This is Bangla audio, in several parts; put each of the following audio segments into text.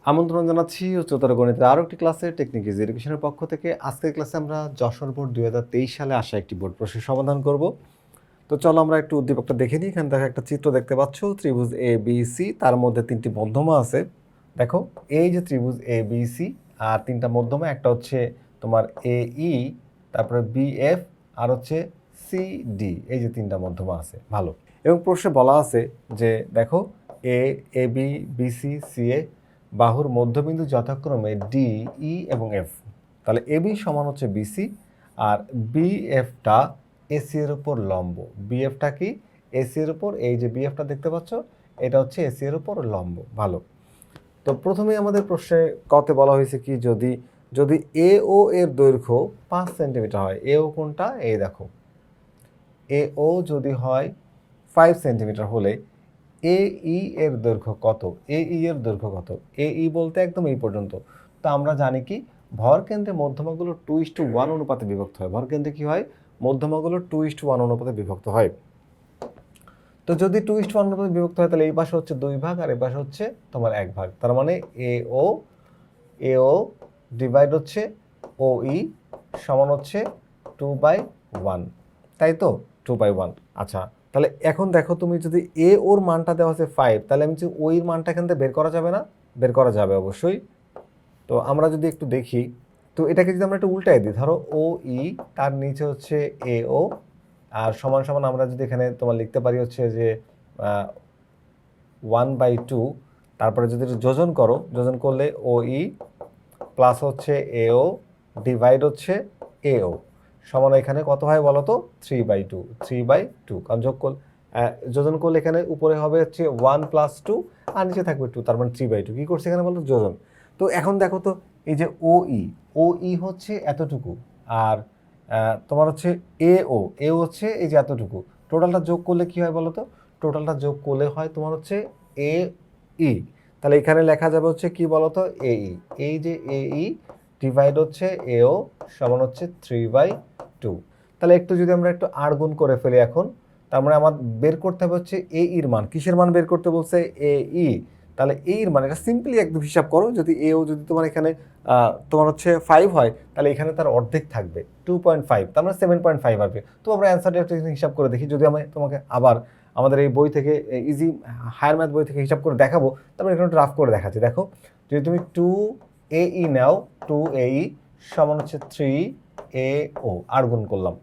আমন্ত্রণ জানাচ্ছি উচ্চতর গণিতের আরও একটি ক্লাসে টেকনিক ইজ এডুকেশনের পক্ষ থেকে। আজকের ক্লাসে আমরা যশোর বোর্ড 2023 সালে আসা একটি বোর্ড প্রশ্নের সমাধান করব। তো চলো আমরা একটু উদ্দীপকটা দেখে নিই। এখানে দেখো একটা চিত্র দেখতে পাচ্ছ, ত্রিভুজ এ বি সি, তার মধ্যে তিনটি মধ্যমা আছে। দেখো এই যে ত্রিভুজ এ বি সি আর তিনটা মধ্যমা, একটা হচ্ছে তোমার এ ই, তারপরে বি এফ, আর হচ্ছে সি ডি, এই যে তিনটা মধ্যমা আছে। ভালো। এবং প্রশ্নে বলা আছে যে দেখো A B B C C এ বাহুর মধ্যবিন্দু যথাক্রমে ডি, ই এবং এফ। তাহলে এ বি সমান হচ্ছে বিসি, আর বি এফটা এসি এর উপর লম্ব। বি এফটা কি? এসি এর উপর। এই যে বি এফটা দেখতে পাচ্ছ, এটা হচ্ছে এসি এর উপর লম্ব। ভালো। তো প্রথমেই আমাদের প্রশ্নে কতে বলা হয়েছে কি, যদি যদি এ ও এর দৈর্ঘ্য 5 সেন্টিমিটার হয়। এ ও কোনটা? এই দেখো, এ ও যদি হয় 5 সেন্টিমিটার হলে এ ই এর দৈর্ঘ্য কত? এ ই এর দৈর্ঘ্য কত? এ ই বলতে একদম এই পর্যন্ত। তো আমরা জানি কি, ভরকেন্দ্রে মধ্যমাগুলো 2:1 অনুপাতে বিভক্ত হয়। ভরকেন্দ্রে কি হয়? মধ্যমাগুলো 2:1 অনুপাতে বিভক্ত হয়। তো যদি 2:1 অনুপাতে বিভক্ত হয়, তাহলে এই পাশে হচ্ছে 2 ভাগ আর এই পাশে হচ্ছে তোমার 1 ভাগ। তার মানে এ ও ডিভাইড হচ্ছে ও ই সমান হচ্ছে 2/1, তাই তো? 2/1। আচ্ছা, তাহলে এখন দেখো, তুমি যদি এ ওর মানটা দেওয়া আছে 5, তাহলে আমি ও এর মানটা এখান থেকে বের করা যাবে না? বের করা যাবে অবশ্যই। তো আমরা যদি একটু দেখি, তো এটাকে যদি আমরা একটু উল্টাই দিই, ধরো ও ই, তার নিচে হচ্ছে এ ও, আর সমান সমান আমরা যদি এখানে তোমার লিখতে পারি হচ্ছে যে 1/2, তারপরে যদি যোজন করো, যোজন করলে ও ই প্লাস হচ্ছে এও ডিভাইড হচ্ছে এও সমান এখানে কত হয় বলো তো? 3/2। 3/2, কারণ যোজন করলে এখানে উপরে হবে হচ্ছে 1 + 2 আর নিচে থাকবে 2, তার মানে 3/2। কী করছে এখানে বলো? যোজন। তো এখন দেখো তো, এই যে ও ই হচ্ছে এতটুকু, আর তোমার হচ্ছে এও হচ্ছে এই যে এতটুকু। টোটালটা যোগ করলে কি হয় বলো তো? টোটালটা যোগ করলে হয় তোমার হচ্ছে এ ই। তাহলে এখানে লেখা যাবে হচ্ছে কি বলতো? এ ই। এই যে এ ই ডিভাইড হচ্ছে এও সমান হচ্ছে 3/2। তাহলে একটু যদি আমরা একটু আর গুণ করে ফেলি এখন, তার মানে আমার বের করতে হবে হচ্ছে এ ইর মান। কিসের মান বের করতে বলছে? এ ই। তাহলে এ এর মান, এটা সিম্পলি একদম হিসাব করো। যদি এও যদি তোমার এখানে তোমার হচ্ছে 5 হয়, তাহলে এখানে তার অর্ধেক থাকবে 2.5, তার মানে 7.5 আসবে। তো আমরা অ্যান্সারটা একটু হিসাব করে দেখি। যদি আমি তোমাকে আবার আমাদের এই বই থেকে, ইজি হায়ার ম্যাথ বই থেকে হিসাব করে দেখাবো, তারপরে এখানে একটু রাফ করে দেখাচ্ছি। দেখো, যদি তুমি 2AE নাও, 2AE সমান হচ্ছে 3AO, আর গুণ করলাম।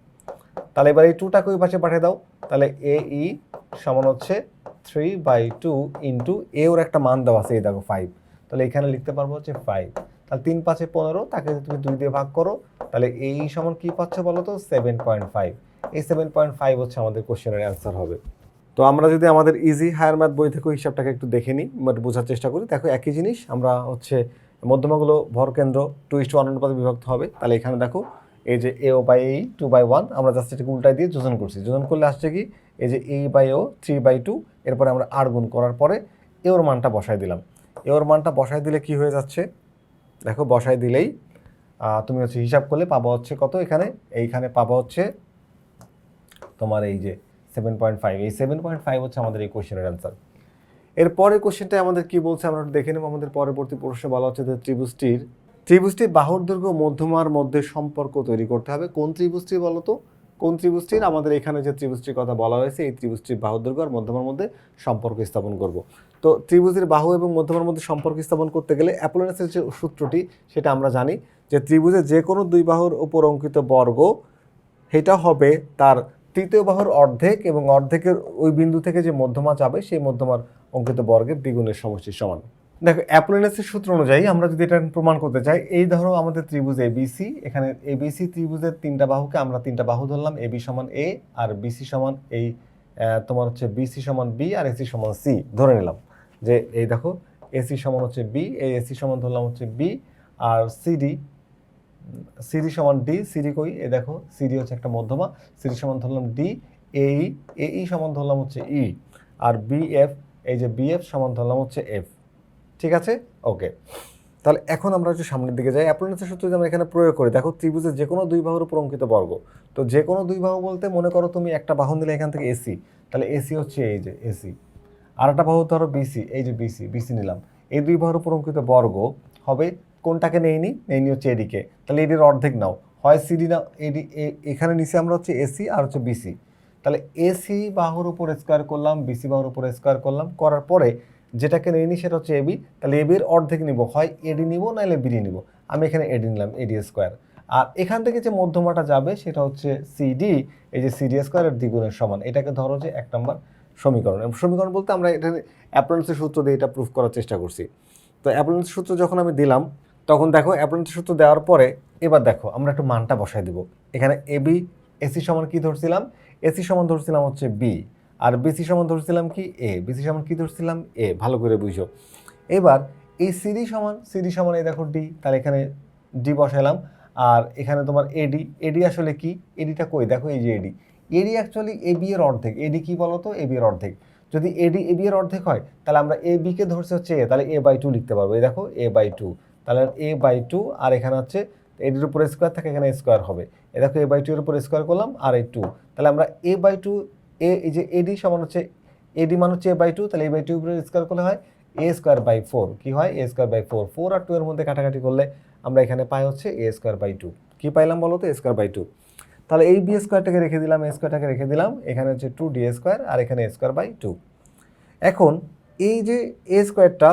তাহলে এবার এই 2টাকে ওই পাশে পাঠিয়ে দাও। তাহলে AE সমান হচ্ছে 3/2 ইন্টু এ ওর একটা মান দেওয়া আছে, এই দেখো 5। তাহলে এখানে লিখতে পারবো হচ্ছে 5। তাহলে 3 5 15, তাকে যদি তুমি 2 দিয়ে ভাগ করো, তাহলে এই সমান কি পাচ্ছ বলো তো? 7.5। এই 7.5 হচ্ছে আমাদের কোশ্চেনের অ্যান্সার হবে। তো আমরা যদি আমাদের ইজি হায়ার ম্যাথ বই থেকে হিসাবটাকে একটু দেখে নিই, বাট বোঝার চেষ্টা করি। দেখো একই জিনিস, আমরা হচ্ছে মধ্যমাগুলো ভরকেন্দ্র 2:1 অনুপাতে বিভক্ত হবে। তাহলে এখানে দেখো, এই যে এ ও বাই এই 2/1, আমরা জাস্ট এটাকে উল্টাই দিয়ে যোজন করছি। যোজন করলে আসছে কি, এই যে এ বাই ও 3/2, এরপরে আমরা আর গুণ করার পরে এ ওর মানটা বসাই দিলাম। এ ওর মানটা বসাই দিলে কি হয়ে যাচ্ছে? দেখো, বসাই দিলেই তুমি হচ্ছে হিসাব করলে পাবা হচ্ছে কত? এইখানে পাবা হচ্ছে তোমার এই যে 7.5। এই 7.5 হচ্ছে আমাদের এই কোশ্চেনের অ্যান্সার। এর পরের কোশ্চেনটা আমাদের কি বলছে আমরা একটু দেখে নেব। আমাদের পরবর্তী প্রশ্নে বলা হচ্ছে যে ত্রিভুজটির বাহুর দৈর্ঘ্য মধ্যমার মধ্যে সম্পর্ক তৈরি করতে হবে। কোন ত্রিভুজটির বলো তো? কোন ত্রিভুজটির? আমাদের এখানে যে ত্রিভুজটির কথা বলা হয়েছে, এই ত্রিভুজটির বাহুর দৈর্ঘ্য আর মধ্যমার মধ্যে সম্পর্ক স্থাপন করব। তো ত্রিভুজের বাহু এবং মধ্যমার মধ্যে সম্পর্ক স্থাপন করতে গেলে অ্যাপোলোনিয়াসের যে সূত্রটি, সেটা আমরা জানি যে ত্রিভুজের যে কোনো দুই বাহুর উপর অঙ্কিত বর্গ, এটা হবে তার তৃতীয় বাহুর অর্ধেক, এবং অর্ধেকের ওই বিন্দু থেকে যে মধ্যমা যাবে, সেই মধ্যমার অঙ্কিত বর্গের দ্বিগুণের সমষ্টির সমান। দেখো, অ্যাপোলোনিয়াসের সূত্র অনুযায়ী আমরা যদি এটা প্রমাণ করতে চাই, এই ধরো আমাদের ত্রিভুজ এবিসি, এখানে এবিসি ত্রিভুজের তিনটা বাহুকে আমরা তিনটা বাহু ধরলাম। এবি সমান এ, আর বিসি সমান এই তোমার হচ্ছে বিসি সমান বি, আর এসি সমান সি ধরে নিলাম। যে এই দেখো, এসি সমান হচ্ছে বি, এই এসি সমান ধরলাম হচ্ছে বি, আর সিডি সমান ডি। সিডি কই? এই দেখো, সিডি হচ্ছে একটা মধ্যমা। সিডি সমান ধরলাম ডি। এই এই সমান ধরলাম হচ্ছে ই, আর বিএফ, এই যে বিএফ সমান ধরলাম হচ্ছে এফ। ঠিক আছে, ওকে। তাহলে এখন আমরা একটু সামনের দিকে যাই। অ্যাপোলোনিয়াসের সূত্র যদি আমরা এখানে প্রয়োগ করি, দেখো ত্রিভুজের যে কোনো দুই বাহুর উপর অঙ্কিত বর্গ। তো যে কোনো দুই বাহু বলতে মনে করো তুমি একটা বাহু নিলে এখান থেকে এসি, তাহলে এসি হচ্ছে এই যে এসি। আর একটা বাহু ধরো বিসি, এই যে বিসি নিলাম। এই দুই বাহুর উপর অঙ্কিত বর্গ হবে কোনটাকে নেইনি হচ্ছে এডিকে, তাহলে এডির অর্ধেক নাও, হয় সিডি নাও, এডি এখানে নিচে আমরা হচ্ছে এসি আর হচ্ছে বিসি, তাহলে এসি বাহুর উপর স্কোয়ার করলাম, বিসি বাহুর উপর স্কোয়ার করলাম, করার পরে যেটাকে নেইনি সেটা হচ্ছে এবি, তাহলে এবির অর্ধেক নিব, হয় এডি নিব নাহলে বিডি নিব, আমি এখানে এডি নিলাম, এডি স্কোয়ার। আর এখান থেকে যে মধ্যমাটা যাবে সেটা হচ্ছে সিডি, এই যে সিডি স্কোয়ারের দ্বিগুণের সমান, এটাকে ধরো যে 1 নম্বর সমীকরণ। সমীকরণ বলতে আমরা এটা অ্যাপ্লারেন্সের সূত্র দিয়ে এটা প্রুফ করার চেষ্টা করছি। তো অ্যাপ্লারেন্সের সূত্র যখন আমি দিলাম তখন দেখো অ্যাপ্লারেন্সের সূত্র দেওয়ার পরে এবার দেখো আমরা একটু মানটা বসাই দিব। এখানে এবি এসি সমান কি ধরছিলাম, এসি সমান ধরছিলাম হচ্ছে বি, আর বিসি সমান ধরছিলাম কি এ, বিসি সমান কি ধরছিলাম এ, ভালো করে বুঝো। এবার এই সিডি সমান এই দেখো ডি, তাহলে এখানে ডি বসাইলাম, আর এখানে তোমার এডি, এডি আসলে কি, এডিটা কই দেখো, এই যে এডি, এডি অ্যাকচুয়ালি এ বি এর অর্ধেক, এডি কি বলতো, এ বি এর অর্ধেক। যদি এডি এ বি এর অর্ধেক হয় তাহলে আমরা এ বিকে ধরছে হচ্ছে এ, তাহলে এ বাই টু লিখতে পারবো, এই দেখো এ বাই টু, তাহলে এ বাই টু, আর এখানে হচ্ছে এডির উপর স্কোয়ার থাকে, এখানে স্কোয়ার হবে, এ দেখো এ বাই টু এর উপর স্কোয়ার করলাম আর এই টু, তাহলে আমরা এ বাই টু, এই যে এডি সমান হচ্ছে এডি মান হচ্ছে এ বাই টু, তাহলে এ বাই টু উপরে স্কোয়ার করলে হয় এ স্কোয়ার বাই ফোর, কি হয় a square by four, four আর টু এর মধ্যে কাটাকাটি করলে আমরা এখানে পাই হচ্ছে এ স্কোয়ার বাই টু, কী পাইলাম বলো তো, এ স্কোয়ার বাই টু। তাহলে এই বি স্কোয়ারটাকে রেখে দিলাম, এ স্কোয়ারটাকে রেখে দিলাম, এখানে হচ্ছে টু ডি স্কোয়ার আর এখানে এ স্কোয়ার বাই টু। এখন এই যে এ স্কোয়ারটা,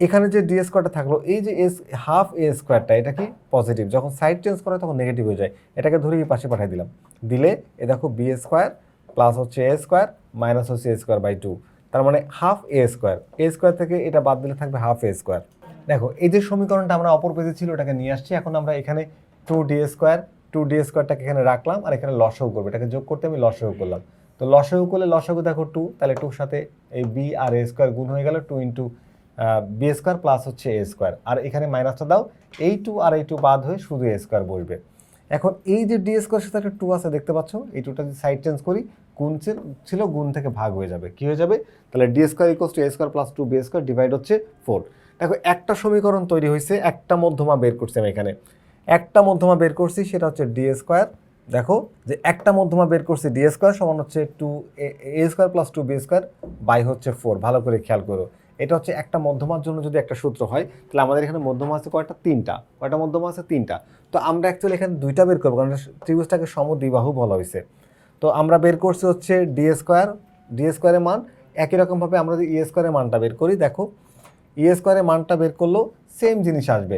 এখানে যে ডি স্কোয়ারটা থাকলো, এই যে এস হাফ এ স্কোয়ারটা, এটা কি পজিটিভ, যখন সাইড চেঞ্জ করে তখন নেগেটিভ হয়ে যায়, এটাকে ধরে এই পাশে পাঠিয়ে দিলাম, দিলে এ দেখো বি স্কোয়ার প্লাস হচ্ছে এ স্কোয়ার মাইনাস হচ্ছে এ স্কোয়ার বাই টু, তার মানে হাফ এ স্কোয়ার থেকে এটা বাদ দিলে থাকবে হাফ এ স্কোয়ার। দেখো এই যে সমীকরণটা আমরা অপর পেজে ছিল ওটাকে নিয়ে আসছি, এখন আমরা এখানে টু ডি স্কোয়ারটাকে এখানে রাখলাম, আর এখানে লসাগু করবো, এটাকে যোগ করতে আমি লসাগু করলাম, তো লসাগু করলে লসাগু দেখো টু, তাহলে টুর সাথে এই বি আর এ স্কোয়ার গুণ হয়ে গেল, two into B square plus হচ্ছে এ স্কোয়ার, আর এখানে মাইনাসটা দাও, এই টু আর এই টু বাদ হয়ে শুধু এ স্কোয়ার বসবে। এখন এই যে ডি স্কোয়ার সাথে একটা টু আছে দেখতে পাচ্ছ, এই টুটা যদি সাইড চেঞ্জ করি, গুণ ছিল গুণ থেকে ভাগ হয়ে যাবে, কি হয়ে যাবে, তাহলে D square equals to A square plus two B square divide হচ্ছে ফোর। দেখো একটা সমীকরণ তৈরি হয়েছে, একটা মধ্যমা বের করছি আমি এখানে, একটা মধ্যমা বের করছি সেটা হচ্ছে ডি স্কোয়ার, দেখো যে একটা মধ্যমা বের করছি ডি স্কোয়ার সমান হচ্ছে two A square plus two B square by হচ্ছে ফোর, ভালো করে খেয়াল করো, এটা হচ্ছে একটা মধ্যমার জন্য যদি একটা সূত্র হয়, তাহলে আমাদের এখানে মধ্যমা আছে কয়টা, তিনটা, কয়টা মধ্যমা আছে, তিনটা। তো আমরা অ্যাকচুয়ালি এখানে দুইটা বের করবো, কারণ ত্রিভুজটাকে সমদ্বিবাহু বলা হয়েছে। তো আমরা বের করছি হচ্ছে ডি স্কোয়ারের মান, একই রকমভাবে আমরা যদি ই স্কোয়ারের মানটা বের করি, দেখো ই স্কোয়ারের মানটা বের করলেও সেম জিনিস আসবে,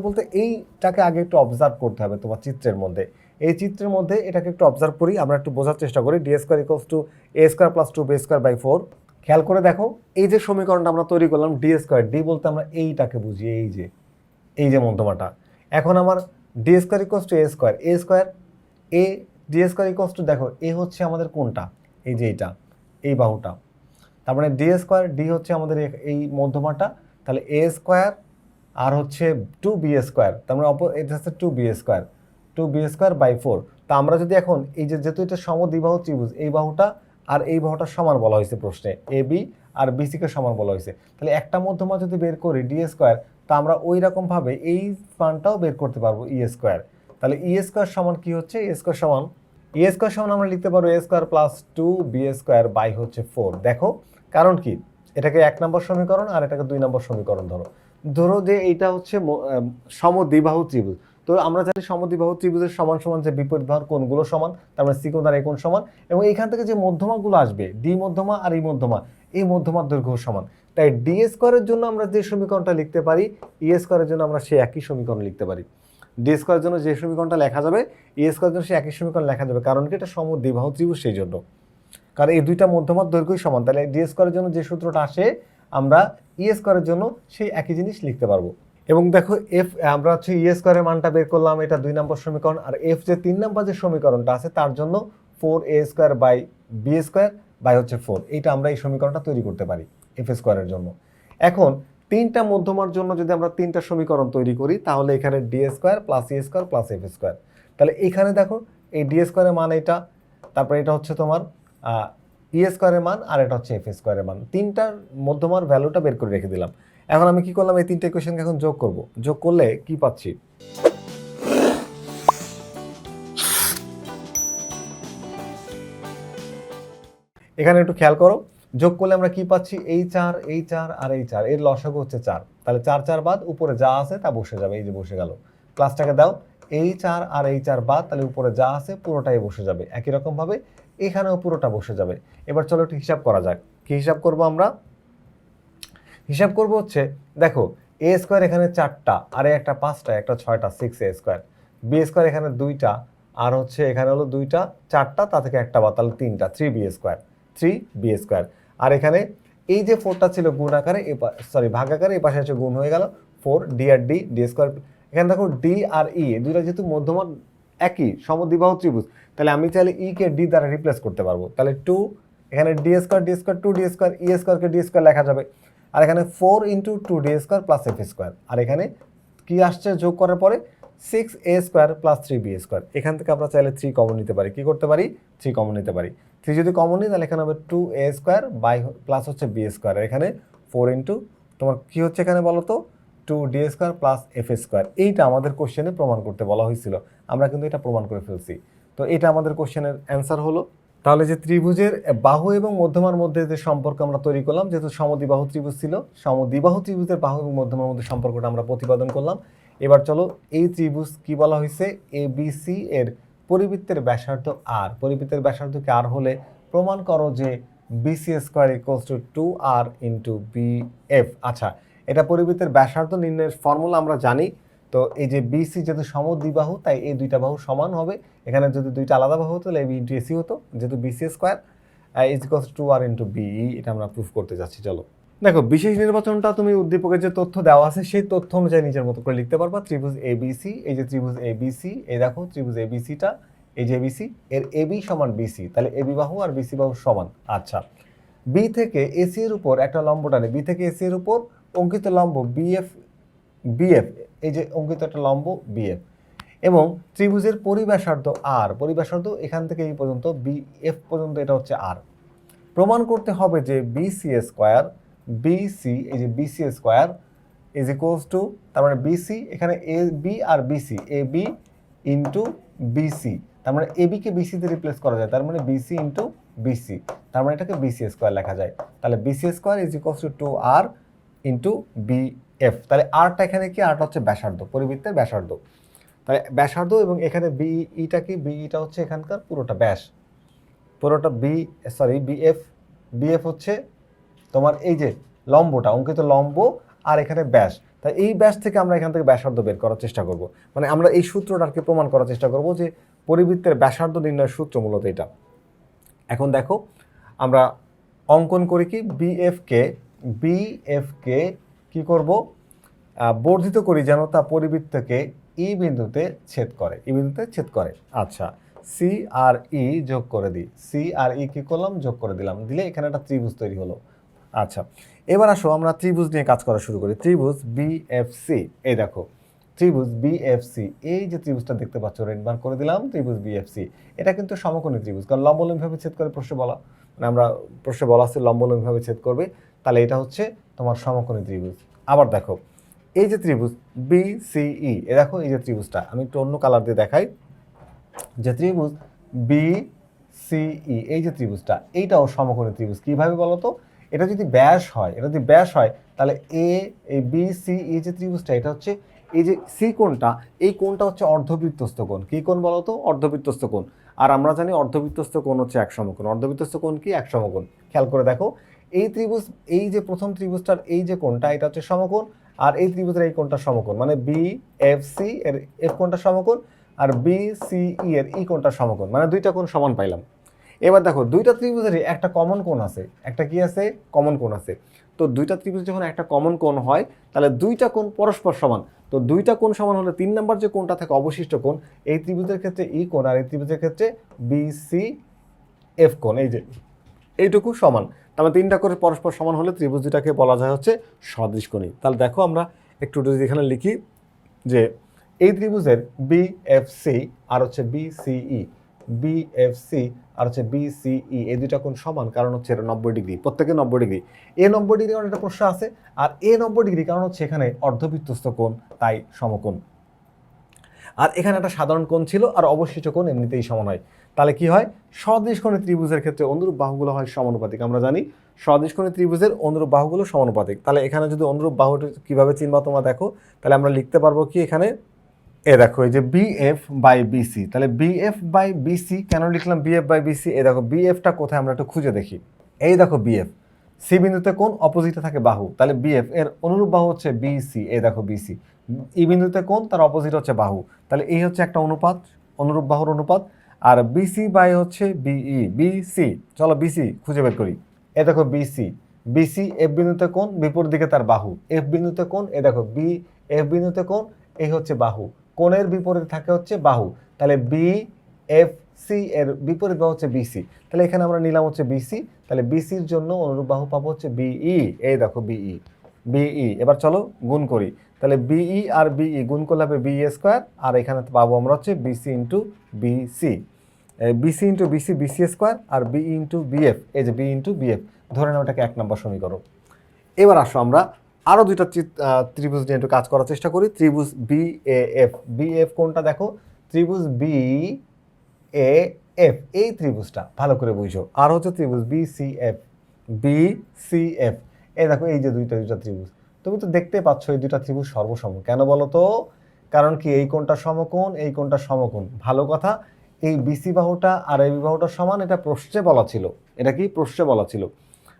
বলতে এইটাকে আগে একটু অবজার্ভ করতে হবে তোমার চিত্রের মধ্যে, এই চিত্রের মধ্যে এটাকে একটু অবজার্ভ করি, আমরা একটু বোঝার চেষ্টা করি, D square equals to A square plus two B square by four. খেয়াল করে দেখো এই যে সমীকরণটা আমরা তৈরি করলাম ডি স্কোয়ার, ডি বলতে আমরা এইটাকে বুঝি, এই যে মধ্যমাটা। এখন আমার D square equals to A square A, D square equals two, দেখো এ হচ্ছে আমাদের কোনটা, এই যে এইটা, এই বাহুটা, তার মানে ডি স্কোয়ার, ডি হচ্ছে আমাদের এই মধ্যমাটা, তাহলে এ স্কোয়ার আর হচ্ছে টু বি স্কোয়ার, তার মানে এটা হচ্ছে two B square by four. তা আমরা যদি এখন এই যে যেহেতু এটা সমদ্বিবাহু ত্রিভুজ, এই বাহুটা আর এই বাহুটা সমান বলা হয়েছে প্রশ্নে, এ বি আর বিসিকে সমান বলা হয়েছে, তাহলে একটা মধ্যমা যদি বের করি ডি স্কোয়ার, তা আমরা ওই রকমভাবে এই মানটাও বের করতে পারবো ই স্কোয়ার, তাহলে ই স্কোয়ার সমান কি হচ্ছে, ই স্কোয়ার সমান আমরা লিখতে পারবো a square plus two B square by হচ্ছে ফোর। দেখো কারণ কি, এটাকে 1 নম্বর সমীকরণ আর এটাকে 2 নম্বর সমীকরণ ধরো যে এইটা হচ্ছে সমদ্বিবাহু ত্রিভুজ, তো আমরা জানি সমদ্বিবাহু ত্রিভুজের সমান সমান যে বিপরীত বাহুর কোণগুলো সমান, তার মানে সি কোণ আর এ কোণ সমান, এবং এইখান থেকে যে মধ্যমাগুলো আসবে ডি মধ্যমা আর এই মধ্যমার দৈর্ঘ্য সমান, তাই ডি স্কোয়ারের জন্য আমরা যে সমীকরণটা লিখতে পারি, ই স্কোয়ারের জন্য আমরা সেই একই সমীকরণ লিখতে পারি, ডি স্কোয়ারের জন্য যে সমীকরণটা লেখা যাবে ই স্কোয়ারের জন্য সেই একই সমীকরণ লেখা যাবে, কারণ কি এটা সমদ্বিবাহু ত্রিভুজ, সেই জন্য, কারণ এই দুইটা মধ্যমার দৈর্ঘ্যই সমান, তাহলে ডি স্কোয়ারের জন্য যে সূত্রটা আসে আমরা ই স্কোয়ারের জন্য সেই একই জিনিস লিখতে পারবো। এবং দেখো এফ, আমরা হচ্ছে ই স্কোয়ারের মানটা বের করলাম, এটা 2 নম্বর সমীকরণ, আর এফ যে 3 নম্বর যে সমীকরণটা আছে তার জন্য 4a square by B square by হচ্ছে 4, এইটা আমরা এই সমীকরণটা তৈরি করতে পারি এফ স্কোয়ারের জন্য। এখন তিনটা মধ্যমার জন্য যদি আমরা তিনটা সমীকরণ তৈরি করি, তাহলে এখানে D square plus E square plus f square, তাহলে এখানে দেখো এই ডি স্কোয়ারের মান এটা, তারপরে এটা হচ্ছে তোমার ই স্কোয়ারের মান, আর এটা হচ্ছে এফ স্কোয়ারের মান, তিনটার মধ্যমার ভ্যালুটা বের করে রেখে দিলাম। এখন আমি কি করলাম, এই তিনটা ইকুয়েশনকে এখন যোগ করব, যোগ করলে কি পাচ্ছি, এখানে একটু খেয়াল করো, যোগ করলে আমরা কি পাচ্ছি, এই 4 এই 4 আর এই 4, এর লসাগু হচ্ছে 4, তাহলে 4 4 বাদ, উপরে যা আছে তা বসে যাবে, এই যে বসে গেল। ক্লাসটাকে দাও, এই 4 আর এই 4 বাদ, তাহলে উপরে যা আছে পুরোটাই বসে যাবে। একই রকম ভাবে এখানেও পুরোটা বসে যাবে। এবার চলো একটু হিসাব করা যাক। কি হিসাব করব আমরা? হিসাব করব হচ্ছে, দেখো এ স্কোয়ার এখানে 4টা, আর একটা 5টা, একটা 6টা, 6a স্কোয়ার। বি স্কোয়ার এখানে 2টা, আর হচ্ছে এখানে হলো 2টা, 4টা, তা থেকে একটা বাদ, তাহলে 3টা, 3b স্কোয়ার, 3b স্কোয়ার। আর এখানে এই যে 4টা ছিল গুণ আকারে, ভাগ আকারে, এই পাশে হচ্ছে গুণ হয়ে গেল 4, ডি আর ডি, ডি স্কোয়ার। এখানে দেখো ডি আর ই দুইটা যেহেতু মধ্যমান একই সমদ্বিবাহু ত্রিভুজ, তাহলে আমি চাইলে ই কে ডি দ্বারা রিপ্লেস করতে পারবো। তাহলে 2, এখানে ডি স্কোয়ার, 2d স্কোয়ার, ই স্কোয়ারকে ডি স্কোয়ার লেখা যাবে। আর এখানে 4 into 2d square plus f square. আর এখানে কি আসছে যোগ করার পরে, 6a square plus 3b square. এখান থেকে আমরা চাইলে 3 কমন নিতে পারি। কি করতে পারি? 3 কমন নিতে পারি। 3 যদি কমন নিই, তাহলে এখানে হবে 2a স্কোয়ার বাই প্লাস হচ্ছে b স্কোয়ার। আর এখানে 4 ইন্টু তোমার কি হচ্ছে এখানে বলো তো, 2d square plus f square. এইটা আমাদের কোশ্চেনে প্রমাণ করতে বলা হয়েছিল, আমরা কিন্তু এটা প্রমাণ করে ফেলছি। তো এটা আমাদের কোশ্চেনের অ্যান্সার হলো। তাহলে যে ত্রিভুজের বাহু এবং মধ্যমার মধ্যে যে সম্পর্ক আমরা তৈরি করলাম, যেহেতু সমদ্বিবাহু ত্রিভুজ ছিল, সমদ্বিবাহু ত্রিভুজের বাহু এবং মধ্যমার মধ্যে সম্পর্কটা আমরা প্রতিপাদন করলাম। এবার চলো, এই ত্রিভুজ কি বলা হয়েছে, এ বি সি এর পরিবৃত্তের ব্যাসার্ধ আর। পরিবৃত্তের ব্যাসার্ধকে আর হলে প্রমাণ করো যে BC square equals to 2r into B F. আচ্ছা, এটা পরিবৃত্তের ব্যাসার্ধ নির্ণয়ের ফর্মুলা আমরা জানি। তো এই যে বিসি যেহেতু সমদ্বিবাহু, তাই এই দুইটা বাহু সমান হবে। এখানে যদি দুইটা আলাদা বাহু হতো তাহলে এবি ইন্টু এসি হতো, যেহেতু BC square is equals to 2r into B, এটা আমরা প্রুফ করতে যাচ্ছি। চলো দেখো, বিশেষ নির্বাচনটা তুমি উদ্দীপকের যে তথ্য দেওয়া আছে সেই তথ্য অনুযায়ী নিজের মতো করে লিখতে পারবা। ত্রিভুজ এবিসি, এই যে ত্রিভুজ এবিসি, এই দেখো ত্রিভুজ এবিসিটা, এই যে এবিসি এর এবি সমান বিসি, তাহলে এবি বাহু আর বিসি বাহু সমান। আচ্ছা, বি থেকে এসি এর উপর একটা লম্ব টানে, বি থেকে এসি এর উপর অঙ্কিত লম্ব বিএফ, বিএফ এই যে অঙ্কিত একটা লম্ব বিএফ, এবং ত্রিভুজের পরিব্যাসার্ধ আর। পরিব্যাসার্ধ এখান থেকে এই পর্যন্ত বিএফ পর্যন্ত, এটা হচ্ছে আর। প্রমাণ করতে হবে যে বিসি স্কোয়ার, বিসি এই যে BC square is equals to, তার মানে বিসি এখানে এ বি আর BC, A B into BC, তার মানে এ বিকে বিসিতে রিপ্লেস করা যায়, তার মানে বিসি ইন্টু বিসি, তার মানে এটাকে বিসি স্কোয়ার লেখা যায়। তাহলে BC square is equals to 2r into BF. তাহলে আরটা এখানে কি, আরটা হচ্ছে ব্যাসার্ধ, পরিবৃত্তের ব্যাসার্ধ। তাহলে ব্যাসার্ধ, এবং এখানে বিইটা কি, বিইটা হচ্ছে এখানকার পুরোটা ব্যাস, পুরোটা বিএফ। বিএফ হচ্ছে তোমার এই যে লম্বটা, অঙ্কিত লম্ব, আর এখানে ব্যাস। তাই এই ব্যাস থেকে আমরা এখান থেকে ব্যাসার্ধ বের করার চেষ্টা করব। মানে আমরা এই সূত্রটাকে প্রমাণ করার চেষ্টা করব যে পরিবৃত্তের ব্যাসার্ধ নির্ণয়ের সূত্র মূলত এটা। এখন দেখো, আমরা অঙ্কন করি কি, বিএফকে কি করব, বর্ধিত করি যেন তা পরিবৃত্তকে ই বিন্দুতে ছেদ করে, ই বিন্দুতে ছেদ করে। আচ্ছা, সি আর ই যোগ করে দিই, সি আর ই কি করলাম, যোগ করে দিলাম, দিলে এখানে একটা ত্রিভুজ তৈরি হলো। আচ্ছা, এবার আসো আমরা ত্রিভুজ নিয়ে কাজ করা শুরু করি। ত্রিভুজ বিএফসি, এই দেখো ত্রিভুজ বিএফসি, এই যে ত্রিভুজটা দেখতে পাচ্ছ, রেড মার্ক করে দিলাম, ত্রিভুজ বিএফসি। এটা কিন্তু সমকোণী ত্রিভুজ, কারণ লম্বলম্বীভাবে ছেদ করে প্রশ্নে বলা, মানে আমরা প্রশ্নে বলা আছে লম্বলম্বীভাবে ছেদ করবে, তাহলে এটা হচ্ছে তোমার সমকোণী ত্রিভুজ। আবার দেখো, এই যে ত্রিভুজ বিসিই, এ দেখো এই যে ত্রিভুজটা, আমি একটু অন্য কালার দিয়ে দেখাই, যে ত্রিভুজ বিসিই, এই যে ত্রিভুজটা, এইটাও সমকোণী ত্রিভুজ। কিভাবে বলো তো, এটা যদি ব্যাস হয়, এটা যদি ব্যাস হয়, তাহলে এই বিসিই যে ত্রিভুজটা, এটা হচ্ছে এই যে সি কোণটা, এই কোণটা হচ্ছে অর্ধবৃত্তস্থ কোণ। কি কোণ বলো তো, অর্ধবৃত্তস্থ কোণ। আর আমরা জানি অর্ধবৃত্তস্থ কোণ হচ্ছে এক সমকোণ। অর্ধবৃত্তস্থ কোণ কি, এক সমকোণ। খেয়াল করে দেখো, এই ত্রিভুজ, এই যে প্রথম ত্রিভুজটার এই যে কোণটা, এটা হচ্ছে সমকোণ, আর এই ত্রিভুজের এই কোণটা সমকোণ, মানে বিএফসি এর এফ কোণটা সমকোণ, আর বিসিই এর ই কোণটা সমকোণ, মানে দুইটা কোণ সমান পাইলাম। এবার দেখো, দুইটা ত্রিভুজেরই একটা কমন কোণ আছে, একটা কি আছে, কমন কোণ আছে। তো দুইটা ত্রিভুজ যখন একটা কমন কোণ হয়, তাহলে দুইটা কোণ পরস্পর সমান। তো দুইটা কোণ সমান হলে 3 নম্বর যে কোণটা থাকে অবশিষ্ট কোণ, এই ত্রিভুজের ক্ষেত্রে ই কোণ, আর এই ত্রিভুজের ক্ষেত্রে বিসি এফ কোণ, এই যে এইটুকু সমান। তাহলে 3টা করে পরস্পর সমান হলে ত্রিভুজ দুটাকে বলা যায় হচ্ছে সদৃশকোণী। তাহলে দেখো, আমরা একটু যদি এখানে লিখি যে এই ত্রিভুজের বিএফসি আর হচ্ছে বিসিই, বিএফসি আর হচ্ছে বিসিই, এই দুইটা কোণ সমান, কারণ হচ্ছে এটা 90 ডিগ্রি, প্রত্যেকে 90 ডিগ্রি। এ 90 ডিগ্রি কারণ একটা প্রশ্ন আছে, আর এ 90 ডিগ্রি কারণ হচ্ছে এখানে অর্ধবৃত্তস্থ কোণ, তাই সমকোণ। আর এখানে একটা সাধারণ কোণ ছিল, আর অবশিষ্ট কোণ এমনিতেই সমান হয়। তাহলে কি হয়, সদৃশকোণী ত্রিভুজের ক্ষেত্রে অনুরূপ বাহুগুলো হয় সমানুপাতিক। আমরা জানি সদৃশকোণী ত্রিভুজের অনুরূপ বাহুগুলো সমানুপাতিক। তাহলে এখানে যদি অনুরূপ বাহুটি কীভাবে চিনবা তোমরা দেখো, তাহলে আমরা লিখতে পারবো কি এখানে, দেখো এই যে BF বাই BC, তাহলে BF বাই BC কেন লিখলাম BF বাই BC? দেখো BFটা কোথায় আমরা একটু খুঁজে দেখি। এই দেখো BF, সি বিন্দুতে কোণ, অপোজিটে থাকে বাহু, তাহলে BF এর অনুরূপ বাহু হচ্ছে BC। দেখো BC, ই বিন্দুতে কোণ, তার অপোজিট হচ্ছে বাহু, তাহলে এই হচ্ছে একটা অনুপাত, অনুরূপ বাহুর অনুপাত। আর BC বাই হচ্ছে BE, BC, চলো BC খুঁজে বের করি। দেখো BC F বিন্দুতে কোণ, বিপরীত দিকে তার বাহু, F বিন্দুতে কোণ, দেখো F বিন্দুতে কোণ, এই হচ্ছে বাহু, কোণের বিপরীতে থাকে হচ্ছে বাহু, তাহলে BFC এর বিপরীত বাহু হচ্ছে BC, তাহলে এখানে আমরা নিলাম হচ্ছে BC, তাহলে BCর জন্য অনুরূপ বাহু পাবো হচ্ছে BE। দেখো BE, এবার চলো গুণ করি, তাহলে BE আর BE গুণ করলে হবে BE স্কোয়ার, আর এখানে পাবো আমরা হচ্ছে BC into BC, BC into BC BC square, আর BE ইন্টু BF, এই যে B ইন্টু BF, ধরে নাও এটাকে 1 নম্বর সমীকরণ। এবার আসো আমরা আরও দুইটা ত্রিভুজ নিয়ে একটু কাজ করার চেষ্টা করি। ত্রিভুজ BAF কোনটা দেখো, ত্রিভুজ BAF, এই ত্রিভুজটা ভালো করে বুঝো। আর হচ্ছে ত্রিভুজ BCF, দেখো এই যে দুইটা ত্রিভুজ, তুমি তো দেখতে পাচ্ছ এই দুইটা ত্রিভুজ সর্বসম। কেন বলো তো? কারণ কি, এই কোণটা সমকোণ, এই কোণটা সমকোণ। ভালো কথা, এই BC বাহুটা আর এই বাহুটা সমান, এটা প্রশ্নে বলা ছিল, এটা কি প্রশ্নে বলা ছিল।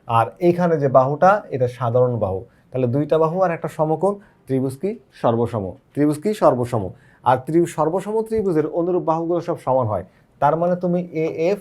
আর এইখানে যে বাহুটা, এটা সাধারণ বাহু, তাহলে দুইটা বাহু আর একটা সমকোণ, ত্রিভুজ কি সর্বসম, ত্রিভুজ কি সর্বসম। আর সর্বসম ত্রিভুজের অনুরূপ বাহুগুলো সব সমান হয়, তার মানে তুমি AF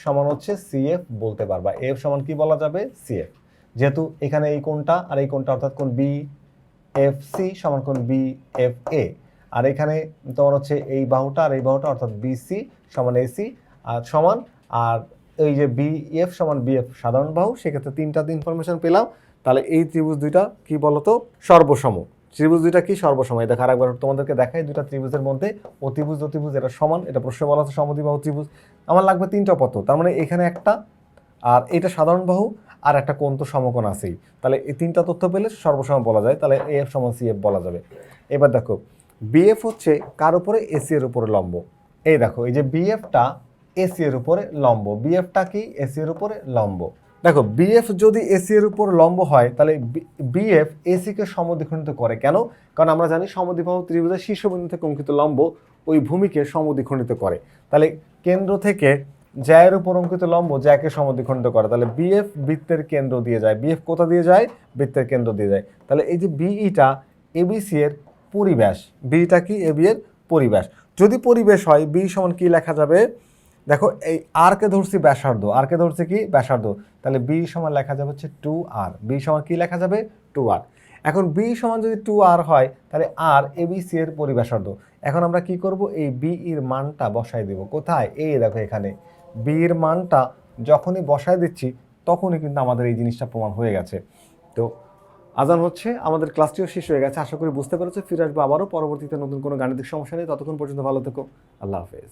সমান হচ্ছে CF বলতে পারবা। AF সমান কি বলা যাবে? CF, যেহেতু এখানে এই কোণটা আর এই কোণটা অর্থাৎ কোণ BFC সমান কোণ BFA, আর এখানে তোমার হচ্ছে এই বাহুটা আর এই বাহুটা অর্থাৎ BC সমান AC আর সমান, আর এই যে BF সমান BF সাধারণ বাহু, সেক্ষেত্রে তিনটা ইনফরমেশন পেলাম। তাহলে এই ত্রিভুজ দুইটা কি বলতো? সর্বসম। ত্রিভুজ দুইটা কি সর্বসম। দেখো আরেকবার তোমাদেরকে দেখাই, দুইটা ত্রিভুজের মধ্যে অতিভুজ এটা সমান, এটা প্রশ্নে বলা আছে সমদ্বিবাহু ত্রিভুজ। আমার লাগবে তিনটা পথ, তার মানে এখানে একটা, আর এটা সাধারণ বাহু, আর একটা কোণ তো সমকোণ আছেই। তাহলে এই তিনটা তথ্য পেলে সর্বসম বলা যায়, তাহলে AF সমান CF বলা যাবে। এবার দেখো BF হচ্ছে কার উপরে? AC এর উপরে লম্ব। এই দেখো এই যে BFটা AC এর উপরে লম্ব, BFটা কি AC এর উপরে লম্ব। দেখো BF যদি AC এর উপর লম্ব হয়, তাহলে BF AC কে সমদ্বিখণ্ডিত করে। কেন? কারণ আমরা জানি সমদ্বিবাহু ত্রিভুজের শীর্ষবিন্দু থেকে অঙ্কিত লম্ব ওই ভূমিকে সমদ্বিখণ্ডিত করে। তাহলে কেন্দ্র থেকে জ্যায়ের উপর অঙ্কিত লম্ব জ্যাকে সমদ্বিখণ্ডিত করে, তাহলে BF বৃত্তের কেন্দ্র দিয়ে যায়। BF কোথা দিয়ে যায়? বৃত্তের কেন্দ্র দিয়ে যায়। তাহলে এই যে BEটা ABC এর পরিব্যাস, Bটা কি AB এর পরিব্যাস। যদি পরিবেশ হয়, B সমান কি লেখা যাবে? দেখো এই আরকে ধরছি ব্যাসার্ধ, আরকে ধরছি কি ব্যাসার্ধ, তাহলে B সমান লেখা যাবে হচ্ছে 2R। B সমান কি লেখা যাবে? 2R। এখন B সমান যদি 2R হয়, তাহলে R ABC এর পরিব্যাসার্ধ। এখন আমরা কি করব? এই B এর মানটা বসাই দেব কোথায়? এই দেখো এখানে B এর মানটা যখনই বসাই দিচ্ছি, তখনই কিন্তু আমাদের এই জিনিসটা প্রমাণ হয়ে গেছে। তো আজান হচ্ছে, আমাদের ক্লাসটিও শেষ হয়ে গেছে। আশা করি বুঝতে পেরেছো। ফিরে আসবো আবারও পরবর্তীতে নতুন কোনো গাণিতিক সমস্যা নেই। ততক্ষণ পর্যন্ত ভালো থেকো। আল্লাহ হাফেজ।